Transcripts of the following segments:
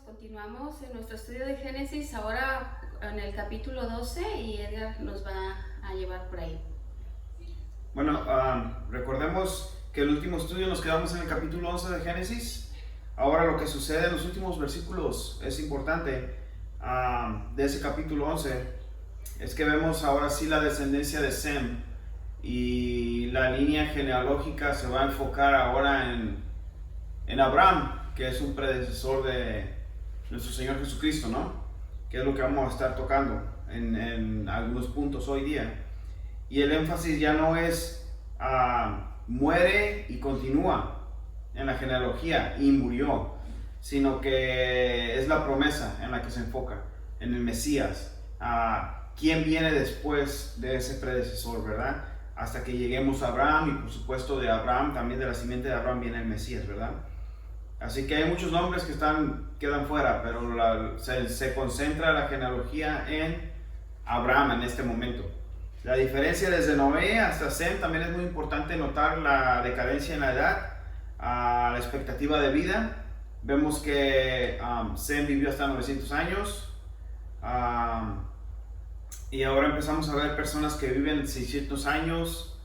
Continuamos en nuestro estudio de Génesis, ahora en el capítulo 12 y Edgar nos va a llevar por ahí. Bueno, recordemos que el último estudio nos quedamos en el capítulo 11 de Génesis. Ahora lo que sucede en los últimos versículos es importante de ese capítulo 11. Es que vemos ahora sí la descendencia de Sem y la línea genealógica se va a enfocar ahora en Abraham, que es un predecesor de nuestro Señor Jesucristo, ¿no? Que es lo que vamos a estar tocando en algunos puntos hoy día. Y el énfasis ya no es muere y continúa en la genealogía y murió, sino que es la promesa en la que se enfoca, en el Mesías, quién viene después de ese predecesor, ¿verdad? Hasta que lleguemos a Abraham, y por supuesto de Abraham, también de la simiente de Abraham viene el Mesías, ¿verdad? Así que hay muchos nombres que quedan fuera, pero se concentra la genealogía en Abraham en este momento. La diferencia desde Noé hasta Sem también es muy importante notar la decadencia en la edad, la expectativa de vida. Vemos que Sem vivió hasta 900 años y ahora empezamos a ver personas que viven 600 años,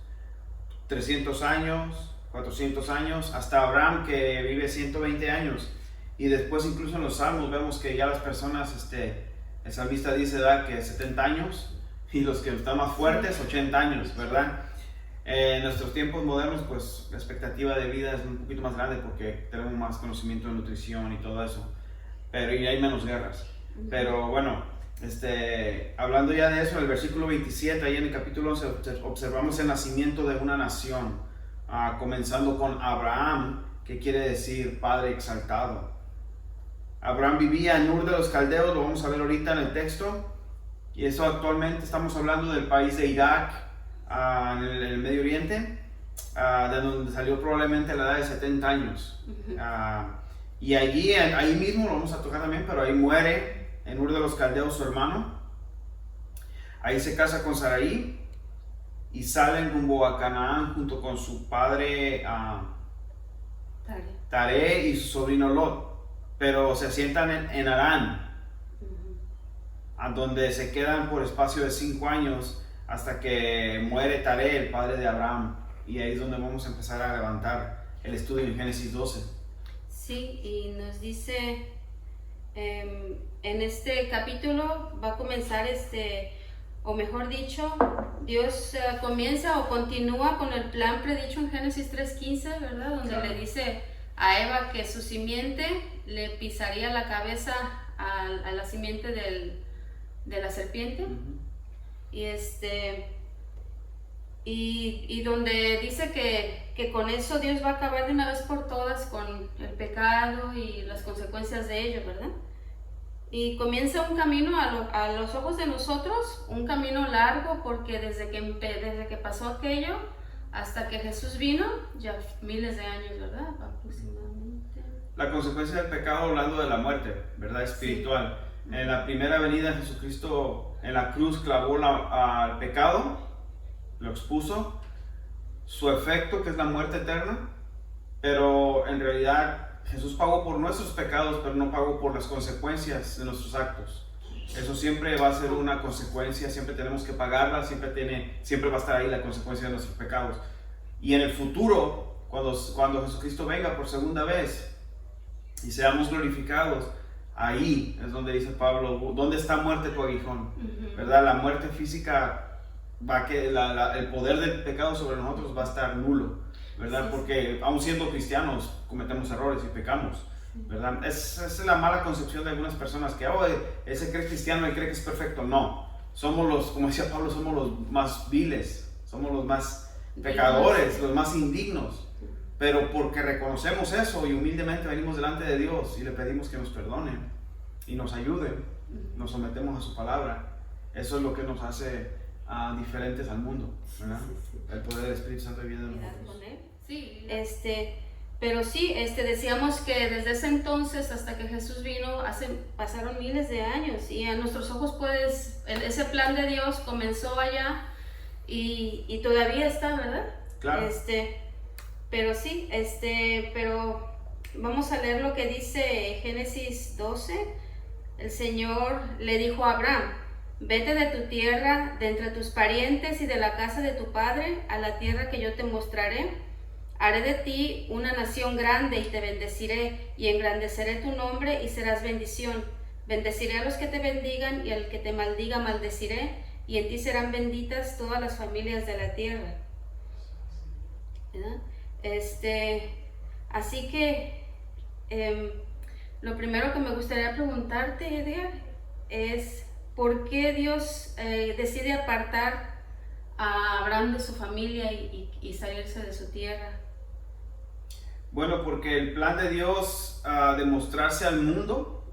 300 años, 400 años, hasta Abraham que vive 120 años. Y después incluso en los Salmos vemos que ya las personas, el salmista dice que 70 años, y los que están más fuertes 80 años, ¿verdad? En nuestros tiempos modernos pues la expectativa de vida es un poquito más grande porque tenemos más conocimiento de nutrición y todo eso, pero y hay menos guerras. Pero bueno, hablando ya de eso, en el versículo 27, ahí en el capítulo 11, observamos el nacimiento de una nación, comenzando con Abraham, que quiere decir Padre exaltado. Abraham vivía en Ur de los Caldeos, lo vamos a ver ahorita en el texto. Y eso actualmente estamos hablando del país de Irak, en el Medio Oriente, de donde salió probablemente a la edad de 70 años. Y ahí mismo lo vamos a tocar también, pero ahí muere en Ur de los Caldeos su hermano. Ahí se casa con Sarai y salen rumbo a Canaán junto con su padre Taré y su sobrino Lot. Pero se asientan en Harán, a donde se quedan por espacio de 5 años hasta que muere Taré, el padre de Abraham, y ahí es donde vamos a empezar a levantar el estudio en Génesis 12. Sí, y nos dice en este capítulo va a comenzar o mejor dicho, Dios comienza o continúa con el plan predicho en Génesis 3:15, ¿verdad? Donde claro, le dice a Eva que su simiente le pisaría la cabeza a la simiente de la serpiente. Y donde dice que con eso Dios va a acabar de una vez por todas con el pecado y las consecuencias de ello, ¿verdad? Y comienza un camino a los ojos de nosotros, un camino largo, porque desde que pasó aquello hasta que Jesús vino, ya miles de años, ¿verdad? Aproximadamente. La consecuencia del pecado, hablando de la muerte, ¿verdad? Espiritual. Sí. En la primera venida Jesucristo en la cruz clavó al pecado, lo expuso, su efecto que es la muerte eterna, pero en realidad Jesús pagó por nuestros pecados, pero no pagó por las consecuencias de nuestros actos. Eso siempre va a ser una consecuencia, siempre tenemos que pagarla, siempre va a estar ahí la consecuencia de nuestros pecados. Y en el futuro, cuando Jesucristo venga por segunda vez y seamos glorificados, ahí es donde dice Pablo, ¿dónde está muerte tu aguijón? ¿Verdad? La muerte física el poder del pecado sobre nosotros va a estar nulo, ¿verdad? Porque aún siendo cristianos cometemos errores y pecamos, ¿verdad? Esa es la mala concepción de algunas personas que ese cree cristiano y cree que es perfecto. No, como decía Pablo, somos los más viles, somos los más pecadores, los más indignos, pero porque reconocemos eso y humildemente venimos delante de Dios y le pedimos que nos perdone y nos ayude, nos sometemos a su palabra. Eso es lo que nos hace diferentes al mundo, ¿verdad? Sí. El poder del Espíritu Santo viene de nosotros. Sí, pero sí, decíamos que desde ese entonces hasta que Jesús vino, pasaron miles de años y a nuestros ojos ese plan de Dios comenzó allá y todavía está, ¿verdad? Claro. Pero sí, pero Vamos a leer lo que dice Génesis 12. El Señor le dijo a Abraham: vete de tu tierra, de entre tus parientes y de la casa de tu padre, a la tierra que yo te mostraré. Haré de ti una nación grande y te bendeciré, y engrandeceré tu nombre y serás bendición. Bendeciré a los que te bendigan, y al que te maldiga maldeciré, y en ti serán benditas todas las familias de la tierra. ¿Verdad? Así que lo primero que me gustaría preguntarte, Edgar, es ¿por qué Dios decide apartar a Abraham de su familia y salirse de su tierra? Bueno, porque el plan de Dios de mostrarse al mundo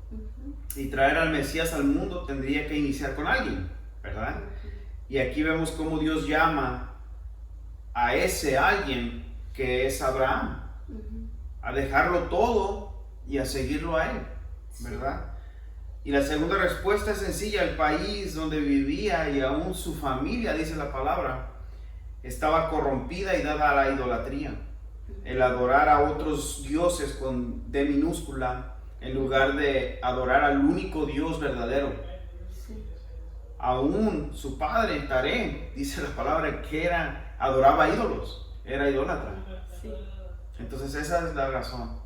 y traer al Mesías al mundo tendría que iniciar con alguien, ¿verdad? Y aquí vemos cómo Dios llama a ese alguien que es Abraham, a dejarlo todo y a seguirlo a él, ¿verdad? Y la segunda respuesta es sencilla: el país donde vivía y aún su familia, dice la palabra, estaba corrompida y dada a la idolatría, el adorar a otros dioses con D minúscula en lugar de adorar al único Dios verdadero. Aún su padre Taré, dice la palabra, que adoraba ídolos, era idólatra. Entonces esa es la razón.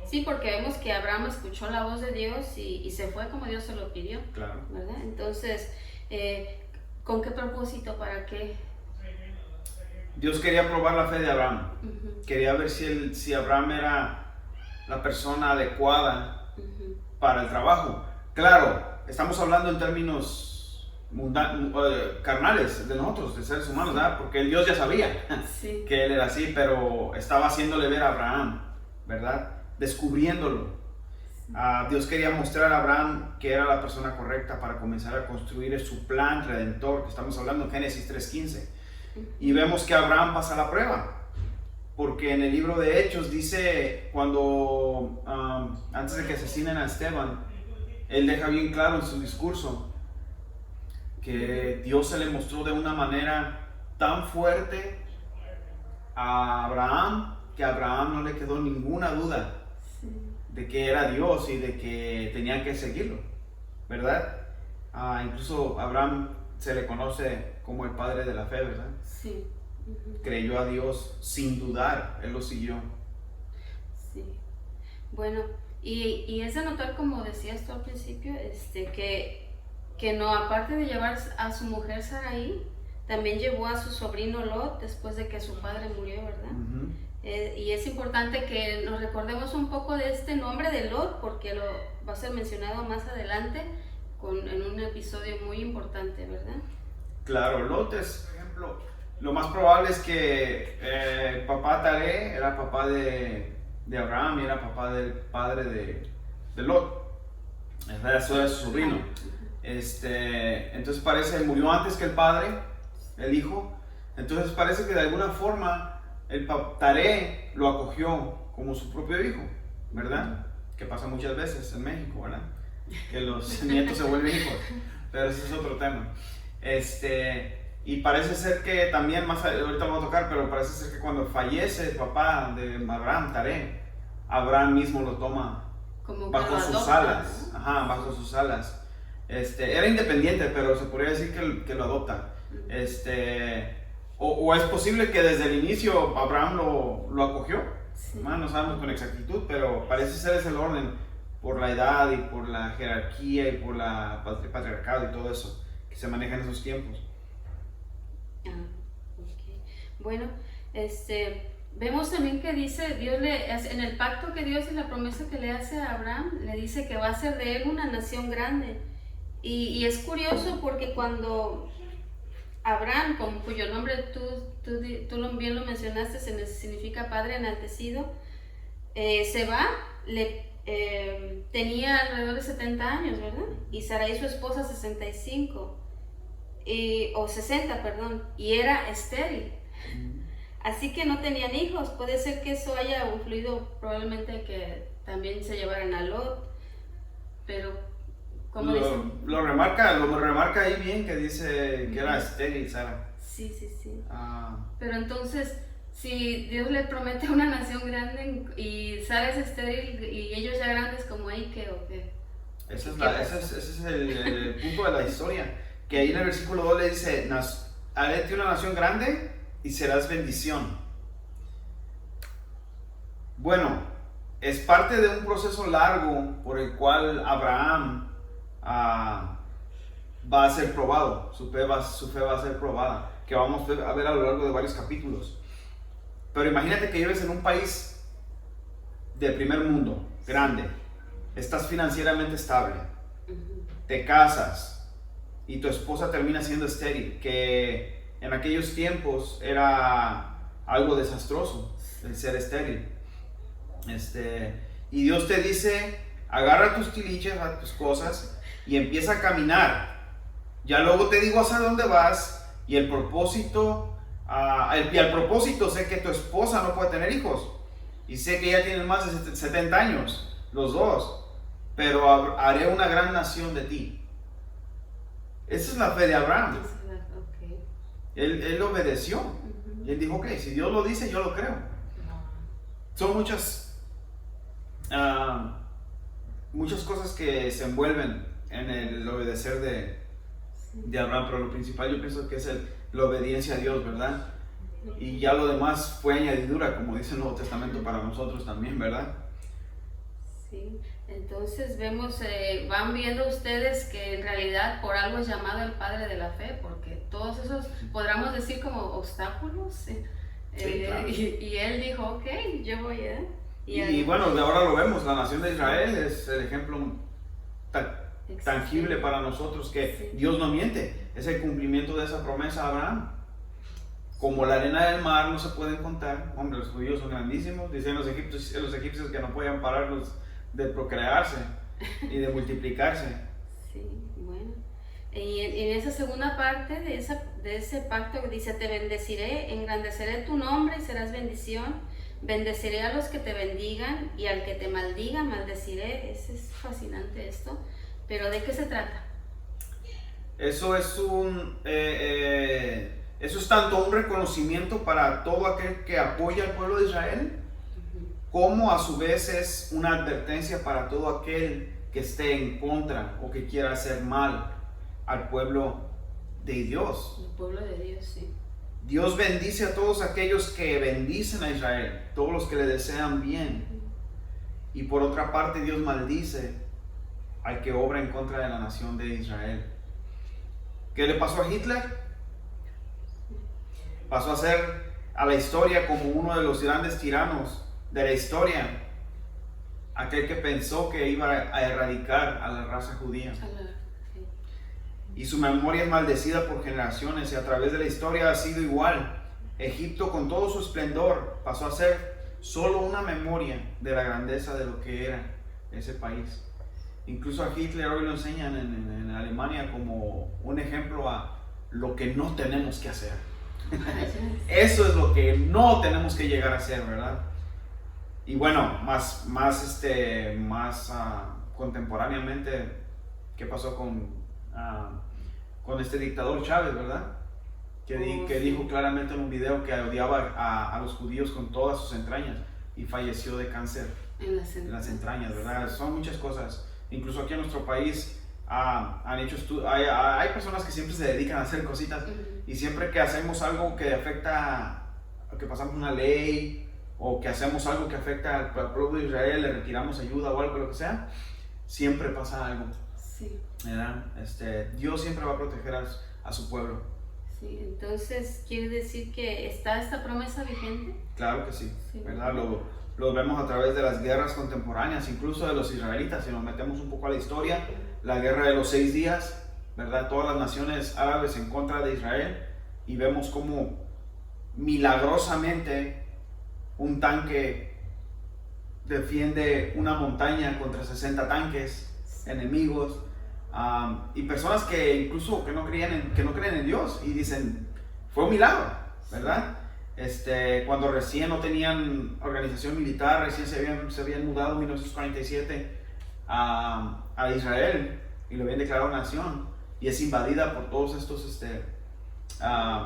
Sí, porque vemos que Abraham escuchó la voz de Dios y se fue como Dios se lo pidió. Claro. ¿Verdad? Entonces, ¿con qué propósito? ¿Para qué? Dios quería probar la fe de Abraham. Quería ver si Abraham era la persona adecuada para el trabajo. Claro, estamos hablando en términos carnales de nosotros, de seres humanos, ¿verdad? Porque Dios ya sabía que él era así, pero estaba haciéndole ver a Abraham, ¿verdad? Descubriéndolo. Dios quería mostrar a Abraham que era la persona correcta para comenzar a construir su plan redentor, que estamos hablando en Génesis 3:15. Y vemos que Abraham pasa la prueba, porque en el libro de Hechos dice, cuando antes de que asesinen a Esteban, él deja bien claro en su discurso que Dios se le mostró de una manera tan fuerte a Abraham, que a Abraham no le quedó ninguna duda de que era Dios y de que tenía que seguirlo, ¿verdad? Incluso a Abraham se le conoce como el padre de la fe, ¿verdad? Sí. Creyó a Dios sin dudar, él lo siguió. Sí. Bueno, y es de notar, como decías tú al principio, que no, aparte de llevar a su mujer Sarai, también llevó a su sobrino Lot después de que su padre murió, ¿verdad? Y es importante que nos recordemos un poco de este nombre de Lot, porque lo va a ser mencionado más adelante en un episodio muy importante, ¿verdad? Claro, Lot es, por ejemplo, lo más probable es que el papá Taré era papá de Abraham y era papá del padre de Lot. Era su sobrino. Entonces parece, murió antes que el padre, el hijo. Entonces parece que de alguna forma el Taré lo acogió como su propio hijo, ¿verdad? Que pasa muchas veces en México, ¿verdad? Que los nietos se vuelven hijos, pero ese es otro tema. Y parece ser que también, más ahorita lo voy a tocar, pero parece ser que cuando fallece el papá de Abraham, Taré, Abraham mismo lo toma como bajo sus alas, ¿no? Bajo sus alas. Era independiente, pero se podría decir que lo adopta. O es posible que desde el inicio Abraham lo acogió. No sabemos con exactitud, pero parece ser ese el orden, por la edad y por la jerarquía y por la patriarcado y todo eso que se maneja en esos tiempos. Bueno, vemos también que dice Dios en el pacto que Dios y la promesa que le hace a Abraham, le dice que va a ser de él una nación grande. Y es curioso porque cuando Abraham, cuyo nombre tú bien lo mencionaste, significa padre enaltecido, se va, tenía alrededor de 70 años, ¿verdad? Y Sarai, su esposa, 65, o 60, perdón, y era estéril. Así que no tenían hijos. Puede ser que eso haya influido probablemente que también se llevaran a Lot, pero ¿cómo dicen? Lo remarca ahí bien, que dice que era estéril Sara. Sí. Pero entonces si Dios le promete una nación grande y sales estéril y ellos ya grandes como ahí, ¿qué o qué? Ese es el punto de la historia. Que ahí en el versículo 2 le dice, haré de ti una nación grande y serás bendición. Bueno, es parte de un proceso largo por el cual Abraham va a ser probado, su fe va a ser probada, que vamos a ver a lo largo de varios capítulos. Pero imagínate que vives en un país de primer mundo, grande, estás financieramente estable, te casas y tu esposa termina siendo estéril, que en aquellos tiempos era algo desastroso el ser estéril. Y Dios te dice, agarra tus tiliches, a tus cosas y empieza a caminar. Ya luego te digo hacia dónde vas y el propósito, y al propósito sé que tu esposa no puede tener hijos y sé que ya tienen más de 70 años, los dos, pero haré una gran nación de ti. Esa es la fe de Abraham. Okay. Él obedeció. Y él dijo, ok, si Dios lo dice, yo lo creo. Son muchas cosas que se envuelven en el obedecer de Abraham, pero lo principal yo pienso que es la obediencia a Dios, ¿verdad? Y ya lo demás fue añadidura, como dice el Nuevo Testamento para nosotros también, ¿verdad? Sí, entonces vemos, van viendo ustedes que en realidad por algo es llamado el padre de la fe, porque todos esos, podríamos decir como obstáculos, Sí, claro. y él dijo, ok, yo voy a... Y bueno, de ahora lo vemos, la nación de Israel es el ejemplo tangible para nosotros que Dios no miente, es el cumplimiento de esa promesa a Abraham. Como la arena del mar no se pueden contar, hombre, los judíos son grandísimos, dicen los egipcios que no podían pararlos de procrearse y de multiplicarse. Sí, bueno. Y en esa segunda parte de ese pacto que dice, te bendeciré, engrandeceré tu nombre y serás bendición, bendeciré a los que te bendigan y al que te maldiga, maldeciré. Es fascinante esto, pero ¿de qué se trata? Eso es eso es tanto un reconocimiento para todo aquel que apoya al pueblo de Israel, como a su vez es una advertencia para todo aquel que esté en contra o que quiera hacer mal al pueblo de Dios. El pueblo de Dios, sí. Dios bendice a todos aquellos que bendicen a Israel, todos los que le desean bien. Y por otra parte, Dios maldice al que obra en contra de la nación de Israel. ¿Qué le pasó a Hitler? Pasó a ser a la historia como uno de los grandes tiranos de la historia, aquel que pensó que iba a erradicar a la raza judía. Y su memoria es maldecida por generaciones y a través de la historia ha sido igual. Egipto con todo su esplendor pasó a ser solo una memoria de la grandeza de lo que era ese país. Incluso a Hitler hoy lo enseñan en Alemania como un ejemplo a lo que no tenemos que hacer. Eso es lo que no tenemos que llegar a hacer, ¿verdad? Y bueno, más contemporáneamente, ¿qué pasó con este dictador Chávez, verdad? Que dijo claramente en un video que odiaba a los judíos con todas sus entrañas y falleció de cáncer en las entrañas, ¿verdad? Son muchas cosas. Incluso aquí en nuestro país han hecho hay personas que siempre se dedican a hacer cositas y siempre que hacemos algo que afecta, que pasamos una ley o que hacemos algo que afecta al pueblo de Israel, le retiramos ayuda o algo, lo que sea, siempre pasa algo. Sí. ¿Verdad? Dios siempre va a proteger a su pueblo. Sí, entonces, ¿quiere decir que está esta promesa vigente? Claro que sí, ¿verdad? Lo vemos a través de las guerras contemporáneas, incluso de los israelitas. Si nos metemos un poco a la historia, la guerra de los 6 días, ¿verdad? Todas las naciones árabes en contra de Israel, y vemos cómo milagrosamente un tanque defiende una montaña contra 60 tanques enemigos, y personas que incluso que no creen en Dios y dicen, fue un milagro, ¿verdad? Cuando recién no tenían organización militar, recién se habían mudado en 1947 a Israel y lo habían declarado nación, y es invadida por todos estos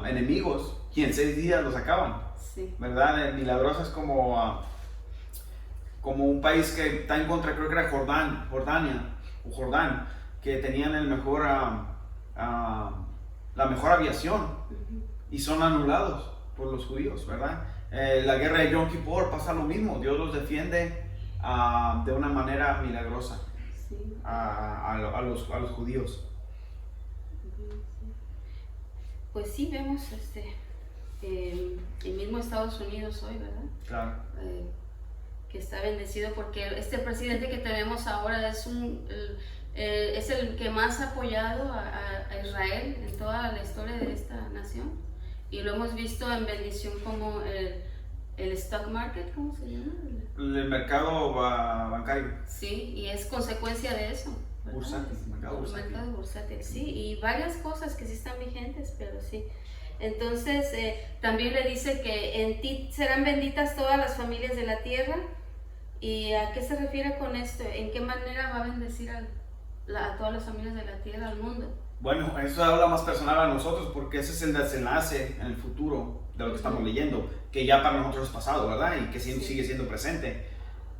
enemigos, y en 6 días los acaban. Sí. ¿verdad? Milagrosa es como un país que está en contra, creo que era Jordán, que tenían la mejor aviación y son anulados por los judíos, ¿verdad? La guerra de Yom Kippur pasa lo mismo, Dios los defiende de una manera milagrosa Sí. a los judíos. Pues sí, vemos el mismo Estados Unidos hoy, ¿verdad? Claro. Que está bendecido porque este presidente que tenemos ahora es el que más ha apoyado a Israel en toda la historia de esta nación, y lo hemos visto en bendición como el stock market, ¿cómo se llama? El mercado bancario. Sí, y es consecuencia de eso, ¿verdad? Bursátil, mercado bursátil. Mercado bursátil, sí, y varias cosas que sí están vigentes, pero sí. Entonces, también le dice que en ti serán benditas todas las familias de la tierra. ¿Y a qué se refiere con esto? ¿En qué manera va a bendecir a todas las familias de la tierra, al mundo? Bueno, eso habla más personal a nosotros porque ese es el desenlace en el futuro de lo que estamos leyendo, que ya para nosotros es pasado, ¿verdad? Y que sigue siendo presente.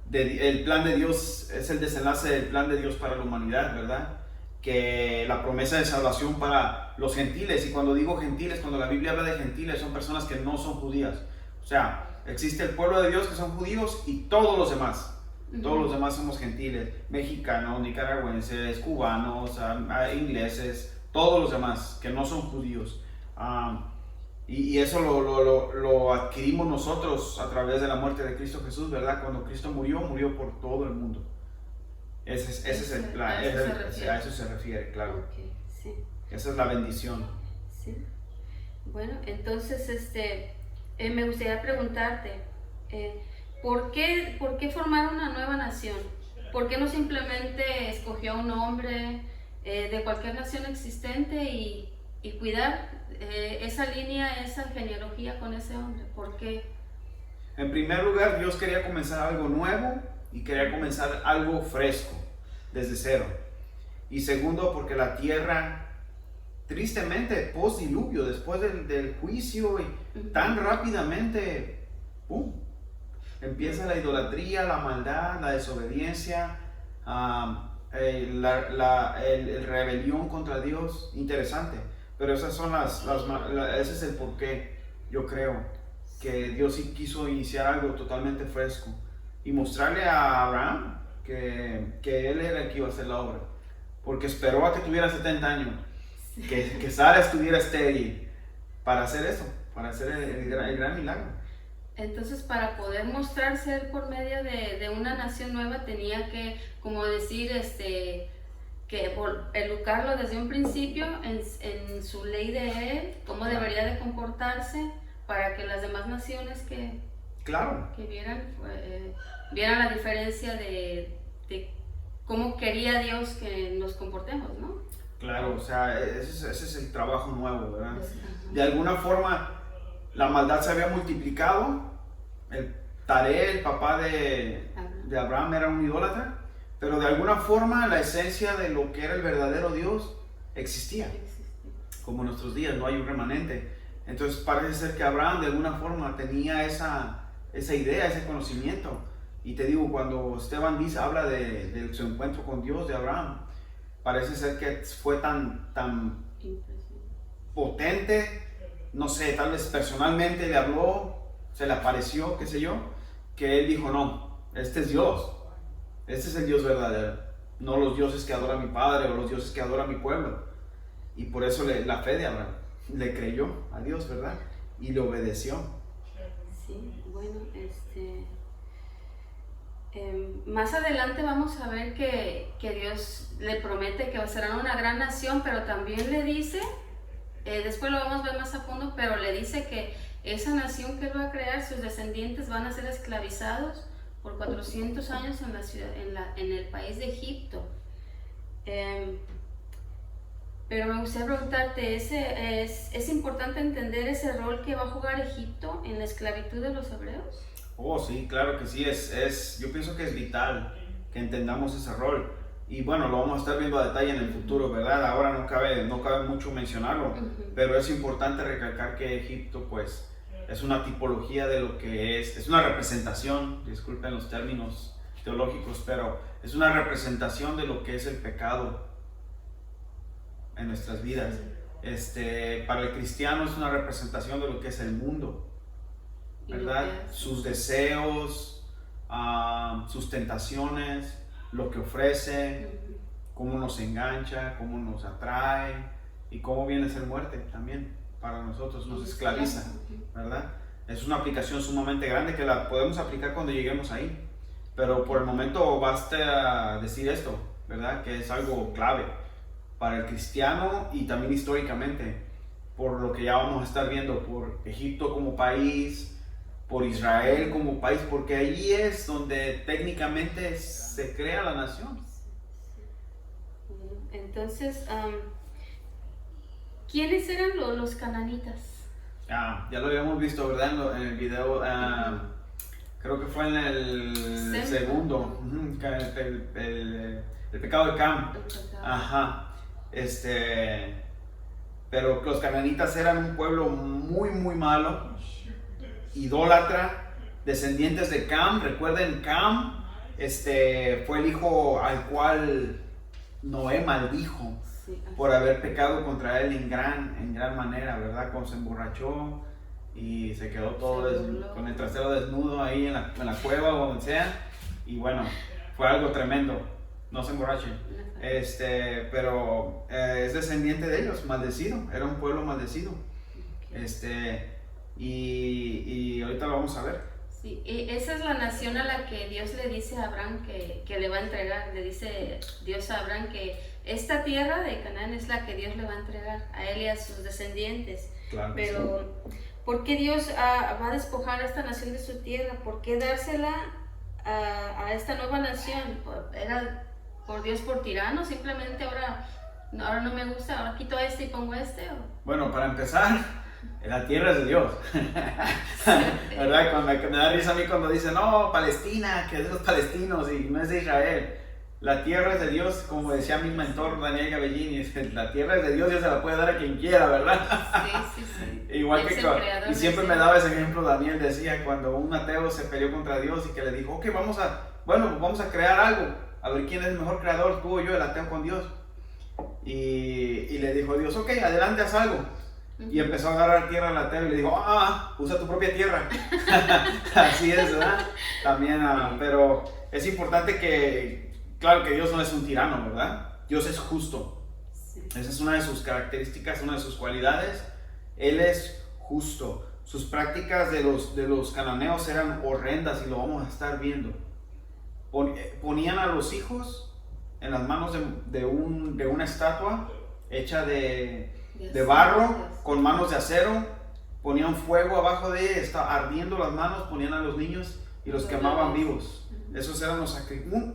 El plan de Dios es el desenlace del plan de Dios para la humanidad, ¿verdad? Que la promesa de salvación para los gentiles, y cuando digo gentiles, cuando la Biblia habla de gentiles, son personas que no son judías. O sea, existe el pueblo de Dios que son judíos y todos los demás. Todos los demás somos gentiles, mexicanos, nicaragüenses, cubanos, ingleses, todos los demás que no son judíos. Y eso lo adquirimos nosotros a través de la muerte de Cristo Jesús, ¿verdad? Cuando Cristo murió por todo el mundo. Ese es el plan, a eso se refiere, claro. Okay, sí. Esa es la bendición. Sí. Bueno, entonces me gustaría preguntarte, ¿por qué formar una nueva nación? ¿Por qué no simplemente escogió a un hombre de cualquier nación existente y cuidar esa línea, esa genealogía con ese hombre? ¿Por qué? En primer lugar, Dios quería comenzar algo nuevo y quería comenzar algo fresco, desde cero. Y segundo, porque la tierra, tristemente, post-diluvio, después del juicio, tan rápidamente, ¡pum!, empieza la idolatría, la maldad, la desobediencia, la rebelión contra Dios. Interesante, pero esas son ese es el porqué. Yo creo que Dios sí quiso iniciar algo totalmente fresco y mostrarle a Abraham que él era el que iba a hacer la obra, porque esperó a que tuviera 70 años, que Sara estuviera estéril para hacer eso, para hacer el gran milagro. Entonces, para poder mostrarse él por medio de una nación nueva, tenía que, como decir, que educarlo desde un principio en su ley de él, cómo debería de comportarse, para que las demás naciones que vieran la diferencia de cómo quería Dios que nos comportemos, ¿no? Claro, o sea, ese es el trabajo nuevo, ¿verdad? De alguna forma, la maldad se había multiplicado. Taré, el papá de Abraham, era un idólatra, pero de alguna forma la esencia de lo que era el verdadero Dios existía. Como en nuestros días, no hay un remanente. Entonces parece ser que Abraham de alguna forma tenía esa idea, ese conocimiento. Y te digo, cuando Esteban habla de su encuentro con Dios, de Abraham, parece ser que fue tan potente, no sé, tal vez personalmente le habló, se le apareció, qué sé yo, que él dijo: no, este es Dios, este es el Dios verdadero, no los dioses que adora mi padre o los dioses que adora mi pueblo. Y por eso la fe de Abraham, le creyó a Dios, ¿verdad? Y le obedeció. Sí, bueno, más adelante vamos a ver que Dios le promete que serán una gran nación, pero también le dice, después lo vamos a ver más a fondo, pero le dice que esa nación que él va a crear, sus descendientes van a ser esclavizados por 400 años en el país de Egipto. Pero me gustaría preguntarte, ¿es importante entender ese rol que va a jugar Egipto en la esclavitud de los hebreos? Oh, sí, claro que sí, yo pienso que es vital que entendamos ese rol. Y bueno, lo vamos a estar viendo a detalle en el futuro, ¿verdad? Ahora no cabe mucho mencionarlo, pero es importante recalcar que Egipto, pues, es una tipología de lo que es una representación, disculpen los términos teológicos, pero es una representación de lo que es el pecado en nuestras vidas. Para el cristiano es una representación de lo que es el mundo, ¿verdad? Sus deseos, sus tentaciones, lo que ofrece, cómo nos engancha, cómo nos atrae y cómo viene a ser muerte también para nosotros, nos esclaviza, ¿verdad? Es una aplicación sumamente grande que la podemos aplicar cuando lleguemos ahí, pero por el momento basta decir esto, ¿verdad? Que es algo clave para el cristiano y también históricamente, por lo que ya vamos a estar viendo, por Egipto como país, por Israel como país, porque ahí es donde técnicamente se crea la nación. Entonces, ¿quiénes eran los cananitas? Ya lo habíamos visto, ¿verdad? En el video, creo que fue en el segundo, el pecado de Cam. Ajá. Pero los cananitas eran un pueblo muy, muy malo, idólatra, descendientes de Cam. Recuerden, Cam fue el hijo al cual Noé maldijo por haber pecado contra él en gran manera, ¿verdad? Cuando se emborrachó y se quedó todo con el trasero desnudo ahí en la cueva o donde sea, y bueno, fue algo tremendo. No se emborrachen. Pero es descendiente de ellos, maldecido, era un pueblo maldecido. Y ahorita lo vamos a ver. Sí, esa es la nación a la que Dios le dice a Abraham que le va a entregar. Le dice Dios a Abraham que esta tierra de Canaán es la que Dios le va a entregar a él y a sus descendientes. Claro. Pero, ¿por qué Dios va a despojar a esta nación de su tierra? ¿Por qué dársela a esta nueva nación? ¿Era por Dios por tirano? Simplemente ahora no me gusta, ahora quito y pongo Bueno, para empezar, la tierra es de Dios. ¿Verdad? Me da risa a mí cuando dicen, no, Palestina, que es de los palestinos y no es de Israel. La tierra es de Dios, como decía mi mentor Daniel Gabellini, la tierra es de Dios y se la puede dar a quien quiera, ¿verdad? Sí. Igual que y siempre me daba ese ejemplo. Daniel decía, cuando un ateo se peleó contra Dios y que le dijo, ok, vamos a crear algo, a ver quién es el mejor creador, tú o yo, el ateo con Dios. Y le dijo Dios, ok, adelante, haz algo. Y empezó a agarrar tierra al ateo y le dijo, usa tu propia tierra. Así es, ¿verdad? También, pero es importante claro que Dios no es un tirano, ¿verdad? Dios es justo. Sí. Esa es una de sus características, una de sus cualidades. Él es justo. Sus prácticas de los cananeos eran horrendas y lo vamos a estar viendo. Ponían a los hijos en las manos de una estatua hecha de barro con manos de acero, ponían fuego abajo de ella, estaba ardiendo las manos, ponían a los niños y los quemaban vivos. Esos eran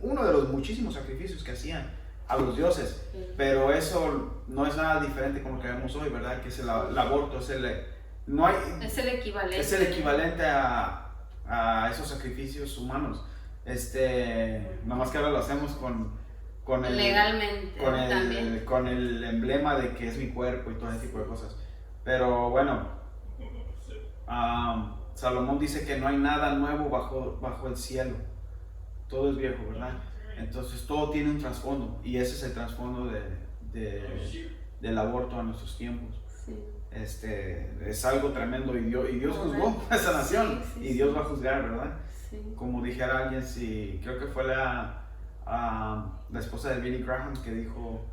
uno de los muchísimos sacrificios que hacían a los dioses, pero eso no es nada diferente con lo que vemos hoy, ¿verdad? Que es el aborto, es el equivalente a esos sacrificios humanos. Nada más que ahora lo hacemos legalmente, con el emblema de que es mi cuerpo y todo ese tipo de cosas. Pero bueno, Salomón dice que no hay nada nuevo bajo el cielo, todo es viejo, ¿verdad? Entonces todo tiene un trasfondo y ese es el trasfondo del aborto a nuestros tiempos. Sí. Es algo tremendo y Dios juzgó a esa nación y Dios va a juzgar, ¿verdad? Sí. Como dijera alguien, creo que fue la esposa de Billy Graham que dijo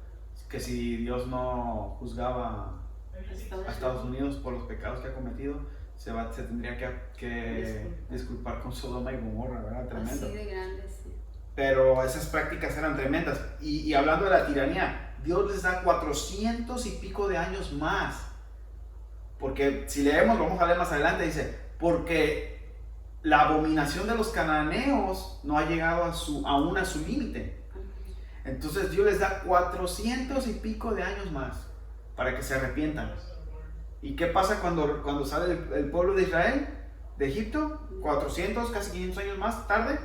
que si Dios no juzgaba a Estados Unidos por los pecados que ha cometido, se tendría que disculpar con Sodoma y Gomorra, ¿verdad? Tremendo. Así de grande, sí. Pero esas prácticas eran tremendas. Y hablando de la tiranía, Dios les da 400 y pico de años más. Porque si leemos, vamos a leer más adelante, dice, porque la abominación de los cananeos no ha llegado aún a su límite. Entonces Dios les da 400 y pico de años más para que se arrepientan. ¿Y qué pasa cuando sale el pueblo de Israel de Egipto? 400, casi 500 años más tarde,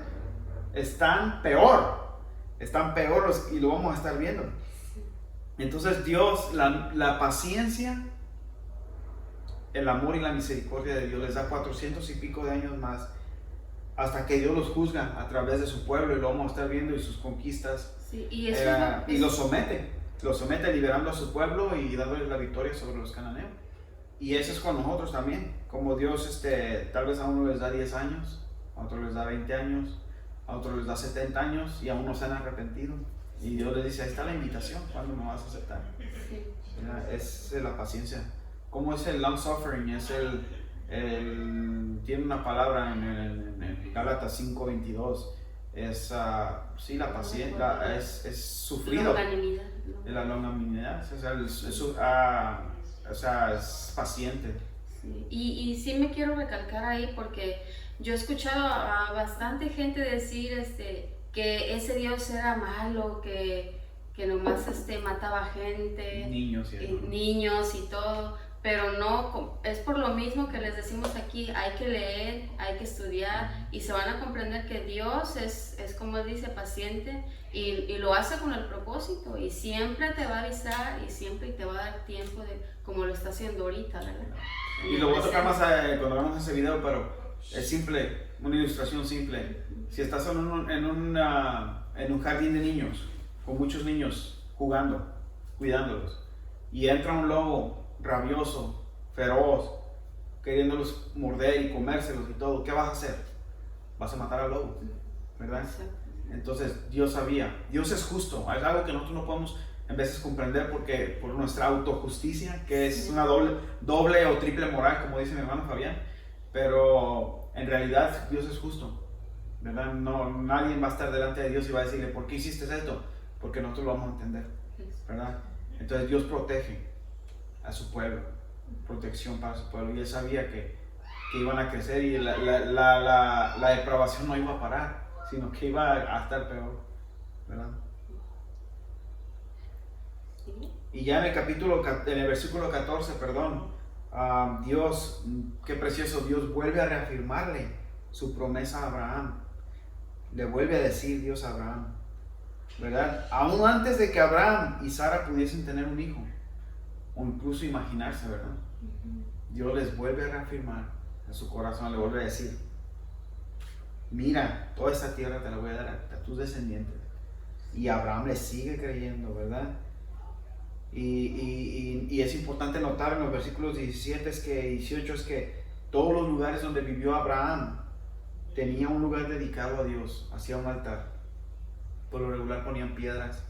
están peor y lo vamos a estar viendo. Entonces Dios, la paciencia el amor y la misericordia de Dios les da 400 y pico de años más hasta que Dios los juzga a través de su pueblo, y lo vamos a estar viendo, y sus conquistas. Sí, y eso Y los somete liberando a su pueblo y dándoles la victoria sobre los cananeos. Y eso es con nosotros también, como Dios tal vez a uno les da 10 años, a otro les da 20 años, a otro les da 70 años, y aún no se han arrepentido. Y Dios les dice, ahí está la invitación, ¿cuándo me vas a aceptar? Sí. Es la paciencia. ¿Cómo es el long suffering? Tiene una palabra en Gálatas 5:22. Es sí, la paciencia, es sufrido. La longanimidad, o sea, es paciente. Sí. Y sí me quiero recalcar ahí, porque yo he escuchado a bastante gente decir que ese Dios era malo, que nomás mataba gente, niños y todo, pero no, es por lo mismo que les decimos aquí, hay que leer, hay que estudiar, y se van a comprender que Dios es como él dice, paciente, y lo hace con el propósito, y siempre te va a avisar, y siempre te va a dar tiempo, como lo está haciendo ahorita, ¿verdad? Y lo voy a tocar más cuando hagamos ese video, pero es simple, una ilustración simple. Si estás en un jardín de niños, con muchos niños jugando, cuidándolos, y entra un lobo rabioso, feroz, queriéndolos morder y comérselos y todo, ¿qué vas a hacer? Vas a matar al lobo, ¿verdad? Entonces Dios sabía, Dios es justo, es algo que nosotros no podemos en veces comprender porque por nuestra autojusticia, que es una doble o triple moral, como dice mi hermano Fabián, pero en realidad Dios es justo, ¿verdad? No, nadie va a estar delante de Dios y va a decirle, ¿por qué hiciste esto? Porque nosotros lo vamos a entender, ¿verdad? Entonces Dios protege a su pueblo, protección para su pueblo, y él sabía que iban a crecer, y la depravación no iba a parar, sino que iba a estar peor, ¿verdad? Y ya en el versículo 14, Dios, qué precioso, Dios vuelve a reafirmarle su promesa a Abraham, le vuelve a decir Dios a Abraham, ¿verdad? Aún antes de que Abraham y Sara pudiesen tener un hijo, o incluso imaginarse, ¿verdad? Dios les vuelve a reafirmar en su corazón, le vuelve a decir, mira, toda esta tierra te la voy a dar a tus descendientes. Y Abraham le sigue creyendo, ¿verdad? Y es importante notar en los versículos 18 es que todos los lugares donde vivió Abraham tenía un lugar dedicado a Dios, hacía un altar. Por lo regular ponían piedras,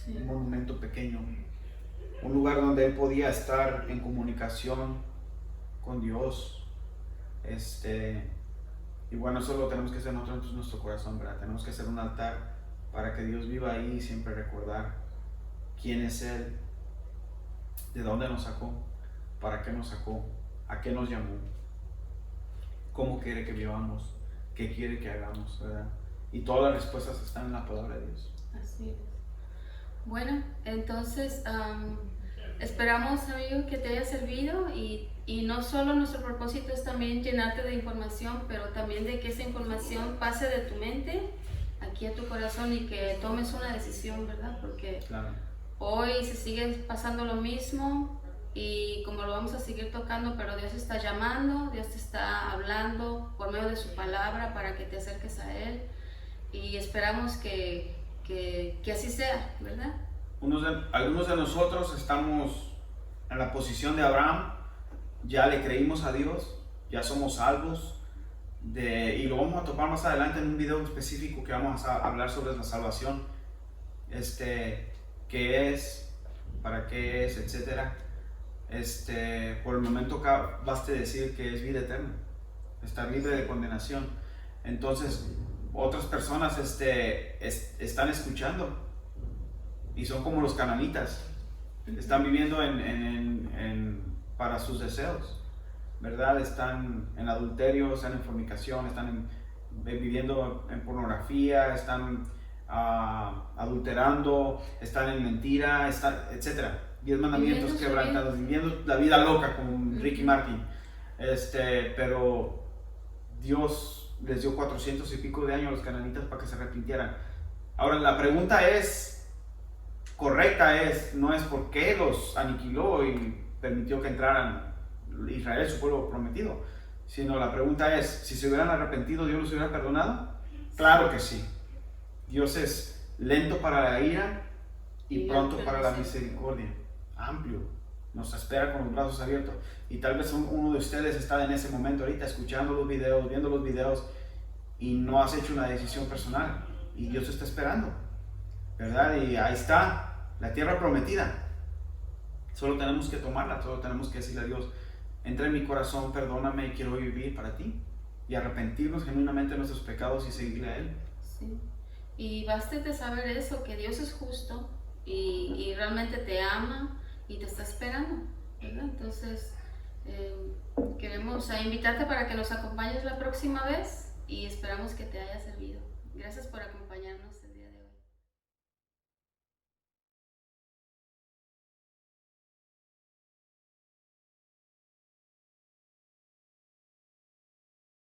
un monumento pequeño, un lugar donde él podía estar en comunicación con Dios. Y bueno, eso lo tenemos que hacer nosotros en nuestro corazón, ¿verdad? Tenemos que hacer un altar para que Dios viva ahí y siempre recordar quién es Él, de dónde nos sacó, para qué nos sacó, a qué nos llamó, cómo quiere que vivamos, qué quiere que hagamos, ¿verdad? Y todas las respuestas están en la palabra de Dios. Así es. Bueno, entonces esperamos, amigo, que te haya servido, y no solo nuestro propósito es también llenarte de información, pero también de que esa información pase de tu mente aquí a tu corazón y que tomes una decisión, ¿verdad? Porque claro, hoy se sigue pasando lo mismo, y como lo vamos a seguir tocando, pero Dios está llamando, Dios te está hablando por medio de su palabra para que te acerques a Él, y esperamos que así sea, ¿verdad? Algunos de nosotros estamos en la posición de Abraham, ya le creímos a Dios, ya somos salvos, y lo vamos a topar más adelante en un video específico que vamos a hablar sobre la salvación, qué es, para qué es, etcétera. Por el momento baste decir que es vida eterna, estar libre de condenación. Entonces otras personas están escuchando y son como los cananitas, están viviendo para sus deseos, ¿verdad? Están en adulterio, están en fornicación, están viviendo en pornografía, están adulterando, están en mentira, etcétera. 10 mandamientos quebrantados, viviendo la vida loca como Ricky Martin. Pero Dios les dio 400 y pico de años a los cananitas para que se arrepintieran. Ahora la pregunta correcta no es por qué los aniquiló y permitió que entraran Israel es su pueblo prometido, sino la pregunta es, si se hubieran arrepentido, ¿Dios los hubiera perdonado? Claro que sí. Dios es lento para la ira y pronto para la misericordia, amplio, nos espera con los brazos abiertos. Y tal vez uno de ustedes está en ese momento ahorita escuchando los videos, viendo los videos y no has hecho una decisión personal y Dios te está esperando, ¿verdad? Y ahí está, la tierra prometida. Solo tenemos que tomarla, solo tenemos que decirle a Dios, entra en mi corazón, perdóname, quiero vivir para ti. Y arrepentirnos genuinamente de nuestros pecados y seguirle a Él. Sí. Y basta de saber eso, que Dios es justo y realmente te ama y te está esperando, ¿verdad? Entonces, queremos invitarte para que nos acompañes la próxima vez y esperamos que te haya servido. Gracias por acompañarnos.